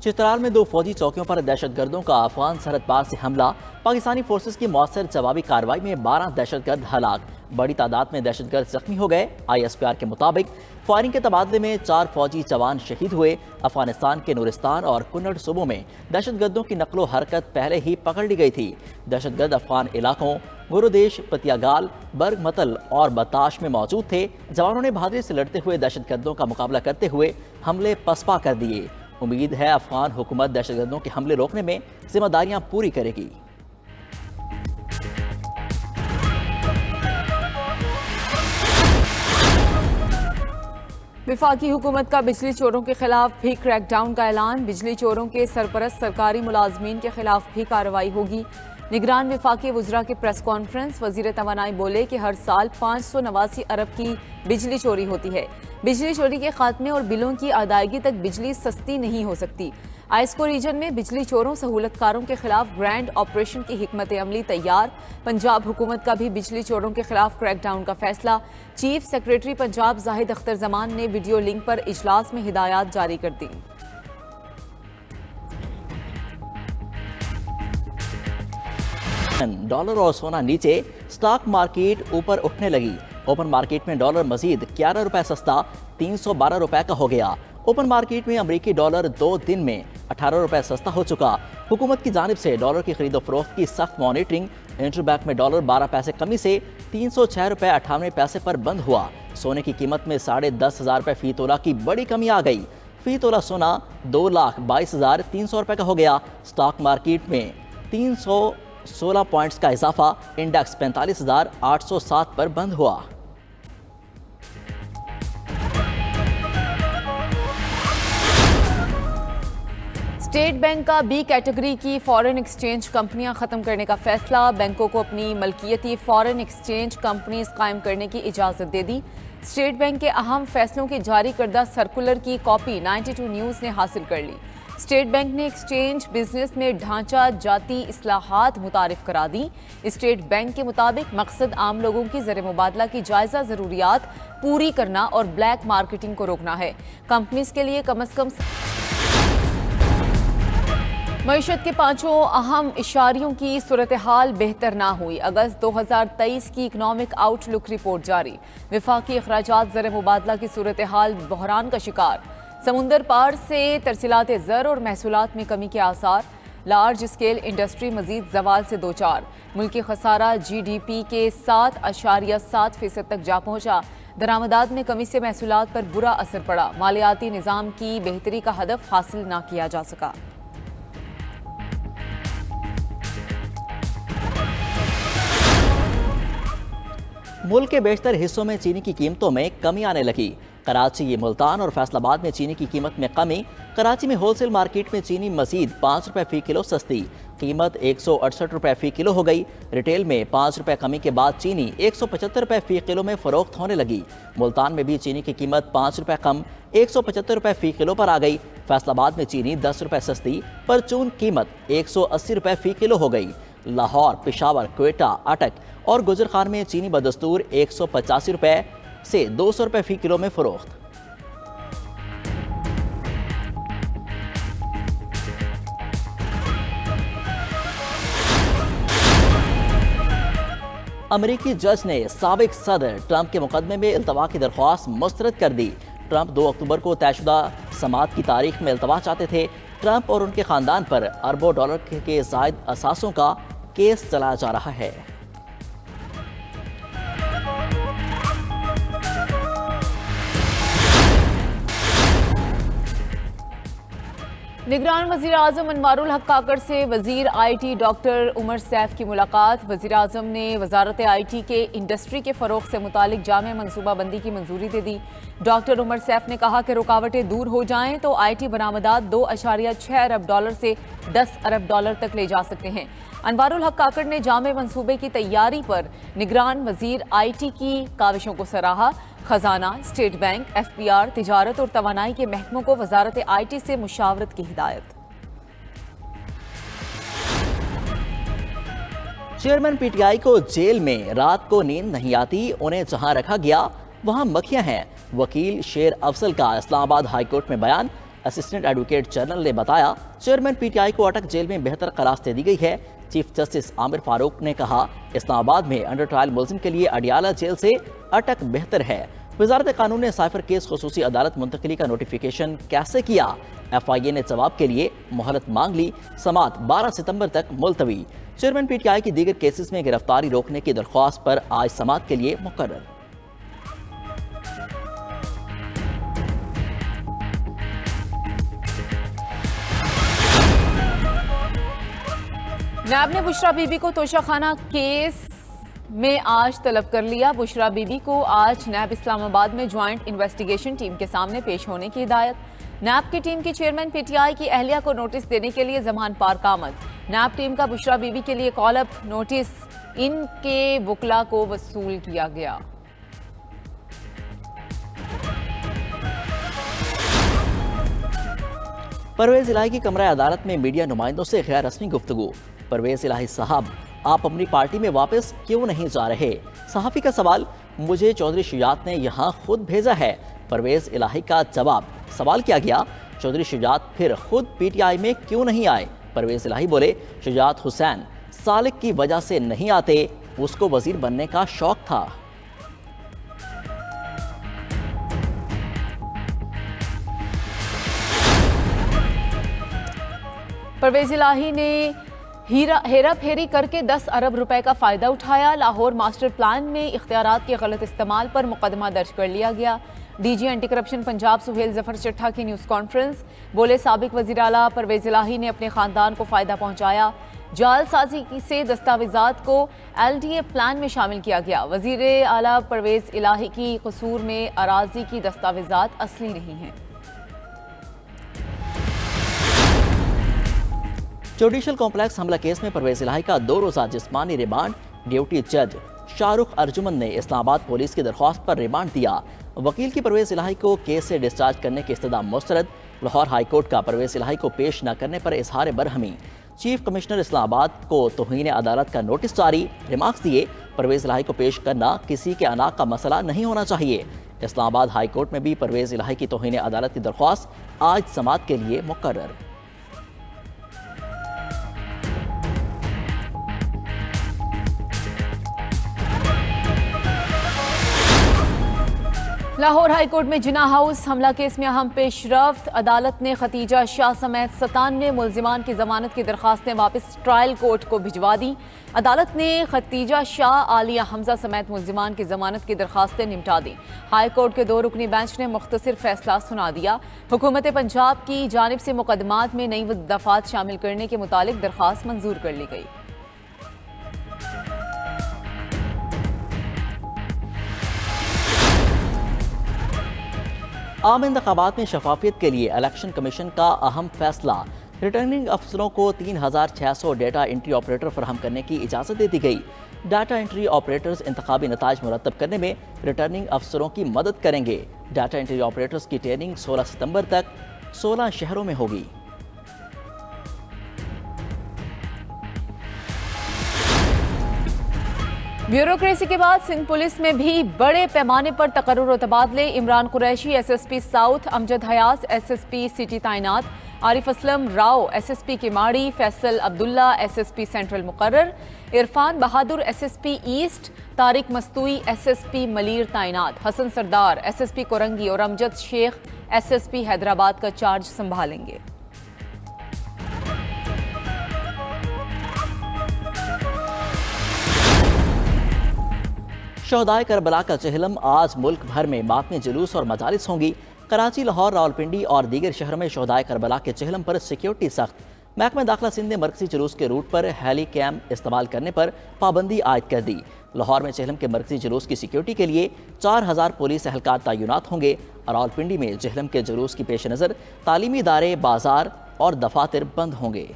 چترال میں 2 فوجی چوکیوں پر دہشت گردوں کا افغان سرحد پار سے حملہ، پاکستانی فورسز کی مؤثر جوابی کارروائی میں 12 دہشت گرد ہلاک، بڑی تعداد میں دہشت گرد زخمی ہو گئے۔ ISPR کے مطابق فائرنگ کے تبادلے میں 4 فوجی جوان شہید ہوئے۔ افغانستان کے نورستان اور کنڑ صوبوں میں دہشت گردوں کی نقل و حرکت پہلے ہی پکڑ لی گئی تھی۔ دہشت گرد افغان علاقوں گرودیش، پتیاگال، برگ متل اور بتاش میں موجود تھے۔ جوانوں نے بہادری سے لڑتے ہوئے دہشت گردوں کا مقابلہ کرتے ہوئے حملے پسپا کر دیے۔ امید ہے افغان حکومت دہشت گردوں کے حملے روکنے میں ذمہ داریاں پوری کرے گی۔ وفاقی حکومت کا بجلی چوروں کے خلاف بھی کریک ڈاؤن کا اعلان، بجلی چوروں کے سرپرست سرکاری ملازمین کے خلاف بھی کارروائی ہوگی۔ نگران وفاقی وزراء کی پریس کانفرنس، وزیر توانائی بولے کہ ہر سال 589 ارب کی بجلی چوری ہوتی ہے۔ بجلی چوری کے خاتمے اور بلوں کی ادائیگی تک بجلی سستی نہیں ہو سکتی۔ آئسکو ریجن میں بجلی چوروں سہولت کاروں کے خلاف گرینڈ آپریشن کی حکمت عملی تیار۔ پنجاب حکومت کا بھی بجلی چوروں کے خلاف کریک ڈاؤن کا فیصلہ، چیف سیکریٹری پنجاب زاہد اختر زمان نے ویڈیو لنک پر اجلاس میں ہدایات جاری کر دی۔ ڈالر اور سونا نیچے، سٹاک مارکیٹ اوپر اٹھنے لگی۔ اوپن مارکیٹ میں ڈالر مزید 11 روپے سستا 312 روپے کا ہو گیا۔ اوپن مارکیٹ میں امریکی ڈالر 2 دن میں 18 روپے سستا ہو چکا۔ حکومت کی جانب سے ڈالر کی خرید و فروخت کی سخت مانیٹرنگ، انٹر بینک میں ڈالر 12 پیسے کمی سے 306 روپے 98 پیسے پر بند ہوا۔ سونے کی قیمت میں 10,500 روپے فی تولہ کی بڑی کمی آ گئی۔ فی تولہ سونا 2,22,300 روپے کا ہو گیا۔ سٹاک مارکیٹ میں 316 پوائنٹس کا اضافہ، انڈیکس 45,807 پر بند ہوا۔ اسٹیٹ بینک کا بی کیٹیگری کی فارن ایکسچینج کمپنیاں ختم کرنے کا فیصلہ، بینکوں کو اپنی ملکیتی فارن ایکسچینج کمپنیز قائم کرنے کی اجازت دے دی۔ اسٹیٹ بینک کے اہم فیصلوں کی جاری کردہ سرکولر کی کاپی 92 نیوز نے حاصل کر لی۔ اسٹیٹ بینک نے ایکسچینج بزنس میں ڈھانچہ جاتی اصلاحات متعارف کرا دی۔ اسٹیٹ بینک کے مطابق مقصد عام لوگوں کی زر مبادلہ کی جائزہ ضروریات پوری کرنا اور بلیک مارکیٹنگ کو روکنا ہے۔ کمپنیز کے لیے کم از کم معیشت کے 5 اہم اشاریوں کی صورتحال بہتر نہ ہوئی۔ اگست 2023 کی اکنامک آؤٹ لک رپورٹ جاری، وفاقی اخراجات زر مبادلہ کی صورتحال بحران کا شکار، سمندر پار سے ترسیلات زر اور محصولات میں کمی کے آثار، لارج اسکیل انڈسٹری مزید زوال سے دوچار، ملکی خسارہ GDP کے 7.7% تک جا پہنچا، درآمدات میں کمی سے محصولات پر برا اثر پڑا، مالیاتی نظام کی بہتری کا ہدف حاصل نہ کیا جا سکا۔ ملک کے بیشتر حصوں میں چینی کی قیمتوں میں کمی آنے لگی۔ کراچی، ملتان اور فیصل آباد میں چینی کی قیمت میں کمی۔ کراچی میں ہول سیل مارکیٹ میں چینی مزید 5 روپے فی کلو سستی، قیمت 168 روپے فی کلو ہو گئی۔ ریٹیل میں 5 روپے کمی کے بعد چینی 175 روپے فی کلو میں فروخت ہونے لگی۔ ملتان میں بھی چینی کی قیمت 5 روپے کم 175 روپے فی کلو پر آ گئی۔ فیصل آباد میں چینی 10 روپے سستی، پرچون قیمت 180 روپے فی کلو ہو گئی۔ لاہور، پشاور، کوئٹہ، اٹک اور گجرخان میں چینی بدستور 185 روپے سے 200 روپے فی کلو میں فروخت۔ امریکی جج نے سابق صدر ٹرمپ کے مقدمے میں التوا کی درخواست مسترد کر دی۔ ٹرمپ 2 اکتوبر کو طے شدہ سماعت کی تاریخ میں التوا چاہتے تھے۔ ٹرمپ اور ان کے خاندان پر اربوں ڈالر کے زائد اثاثوں کا کیس چلایا جا رہا ہے۔ نگران وزیر اعظم انوار الحق کاکڑ سے وزیر IT ڈاکٹر عمر سیف کی ملاقات۔ وزیر اعظم نے وزارت IT کے انڈسٹری کے فروغ سے متعلق جامع منصوبہ بندی کی منظوری دے دی۔ ڈاکٹر عمر سیف نے کہا کہ رکاوٹیں دور ہو جائیں تو IT برآمدات 2.6 ارب ڈالر سے 10 ارب ڈالر تک لے جا سکتے ہیں۔ انوار الحق کاکڑ نے جامع منصوبے کی تیاری پر نگران وزیر IT کی کاوشوں کو سراہا۔ خزانہ، اسٹیٹ بینک، FBR، تجارت اور توانائی کے محکموں کو وزارت IT سے مشاورت کی ہدایت۔ چیئرمین PTI کو جیل میں رات کو نیند نہیں آتی، انہیں جہاں رکھا گیا وہاں مکھیاں ہیں۔ وکیل شیر افضل کا اسلام آباد ہائی کورٹ میں بیان، اسسٹنٹ ایڈوکیٹ جنرل نے بتایا چیئرمین پی ٹی آئی کو اٹک جیل میں بہتر قرار دے دی گئی ہے۔ چیف جسٹس عامر فاروق نے کہا اسلام آباد میں انڈر ٹرائل ملزم کے لیے اڈیالہ جیل سے اٹک بہتر ہے۔ وزارت قانون نے سائفر کیس خصوصی عدالت منتقلی کا نوٹیفیکیشن کیسے کیا؟ ایف آئی اے نے جواب کے لیے مہلت مانگ لی، سماعت 12 ستمبر تک ملتوی۔ چیئرمین پی ٹی آئی کی دیگر کیسز میں گرفتاری روکنے کی درخواست پر آج سماعت کے لیے مقرر۔ نیب نے بشرا بی بی کو توشہ خانہ کیس میں آج طلب کر لیا۔ بشرا بی بی کو آج نیب اسلام آباد میں جوائنٹ انویسٹیگیشن ٹیم کے سامنے پیش ہونے کی ہدایت۔ نیب کی ٹیم کی چیئرمین پی ٹی آئی کی اہلیہ کو نوٹس دینے کے لیے زمان پارک آمد۔ نیب ٹیم کا بشرا بی بی کے لیے کال اپ نوٹس ان کے وکلا کو وصول کیا گیا۔ پرویز الہی کی کمرہ عدالت میں میڈیا نمائندوں سے غیر رسمی گفتگو۔ پرویز الہی صاحب، آپ اپنی پارٹی میں واپس کیوں نہیں جا رہے؟ صحافی کا سوال، مجھے چودھری شجاعت نے یہاں خود بھیجا ہے۔ پرویز الہی کا جواب، سوال کیا گیا چودھری شجاعت پھر خود پی ٹی آئی میں کیوں نہیں آئے؟ پرویز الہی بولے شجاعت حسین سالک کی وجہ سے نہیں آتے، اس کو وزیر بننے کا شوق تھا۔ پرویز الہی نے ہیرا پھیری کر کے 10 ارب روپے کا فائدہ اٹھایا۔ لاہور ماسٹر پلان میں اختیارات کے غلط استعمال پر مقدمہ درج کر لیا گیا۔ D G anti corruption Punjab Sohail Zafar Chattha کی نیوز کانفرنس، بولے سابق وزیر اعلیٰ پرویز الہی نے اپنے خاندان کو فائدہ پہنچایا۔ جعل سازی سے دستاویزات کو ایل ڈی اے پلان میں شامل کیا گیا۔ وزیر اعلیٰ پرویز الہی کی قصور میں اراضی کی دستاویزات اصلی نہیں ہیں۔ جوڈیشل کمپلیکس حملہ کیس میں پرویز الہی کا 2 روزہ جسمانی ریمانڈ، ڈیوٹی جج شاہ رخ ارجمن نے اسلام آباد پولیس کی درخواست پر ریمانڈ دیا۔ وکیل کی پرویز الہی کو کیس سے ڈسچارج کرنے کی استدعا مسترد۔ لاہور ہائی کورٹ کا پرویز الہی کو پیش نہ کرنے پر اظہار برہمی۔ چیف کمشنر اسلام آباد کو توہین عدالت کا نوٹس جاری، ریمارکس دیے پرویز الہی کو پیش کرنا کسی کے عناق کا مسئلہ نہیں ہونا چاہیے۔ اسلام آباد ہائی کورٹ میں بھی پرویز الہی کی توہین عدالت کی درخواست آج سماعت کے لیے مقرر۔ لاہور ہائی کورٹ میں جناح ہاؤس حملہ کیس میں اہم پیش رفت، عدالت نے ختیجہ شاہ سمیت 97 ملزمان کی ضمانت کی درخواستیں واپس ٹرائل کورٹ کو بھجوا دی۔ عدالت نے ختیجہ شاہ، عالیہ حمزہ سمیت ملزمان کی ضمانت کی درخواستیں نمٹا دیں۔ ہائی کورٹ کے 2 رکنی بینچ نے مختصر فیصلہ سنا دیا۔ حکومت پنجاب کی جانب سے مقدمات میں نئی دفعات شامل کرنے کے متعلق درخواست منظور کر لی گئی۔ عام انتخابات میں شفافیت کے لیے الیکشن کمیشن کا اہم فیصلہ، ریٹرننگ افسروں کو 3600 ڈیٹا انٹری آپریٹر فراہم کرنے کی اجازت دے دی گئی۔ ڈیٹا انٹری آپریٹرز انتخابی نتائج مرتب کرنے میں ریٹرننگ افسروں کی مدد کریں گے۔ ڈیٹا انٹری آپریٹرز کی ٹریننگ 16 ستمبر تک 16 شہروں میں ہوگی۔ بیوروکریسی کے بعد سندھ پولیس میں بھی بڑے پیمانے پر تقرر و تبادلے۔ Imran Qureshi S S P south, Amjad حیاس ایس ایس پی سٹی تعینات، Arif Aslam Rao S S P Keamari, Faisal Abdullah S S P central مقرر، Irfan Bahadur S S P east, Tariq Mastoi S S P Malir تعینات، حسن سردار ایس ایس پی کورنگی اور امجد شیخ ایس ایس پی حیدرآباد کا چارج سنبھالیں گے۔ شہدائے کربلا کا چہلم، آج ملک بھر میں ماتمی جلوس اور مجالس ہوں گی۔ کراچی، لاہور، راولپنڈی اور دیگر شہروں میں شہدائے کربلا کے چہلم پر سیکیورٹی سخت۔ محکمہ داخلہ سندھ نے مرکزی جلوس کے روٹ پر ہیلی کیم استعمال کرنے پر پابندی عائد کر دی۔ لاہور میں چہلم کے مرکزی جلوس کی سیکیورٹی کے لیے 4000 پولیس اہلکار تعینات ہوں گے۔ راولپنڈی میں چہلم کے جلوس کی پیش نظر تعلیمی ادارے، بازار اور دفاتر بند ہوں گے۔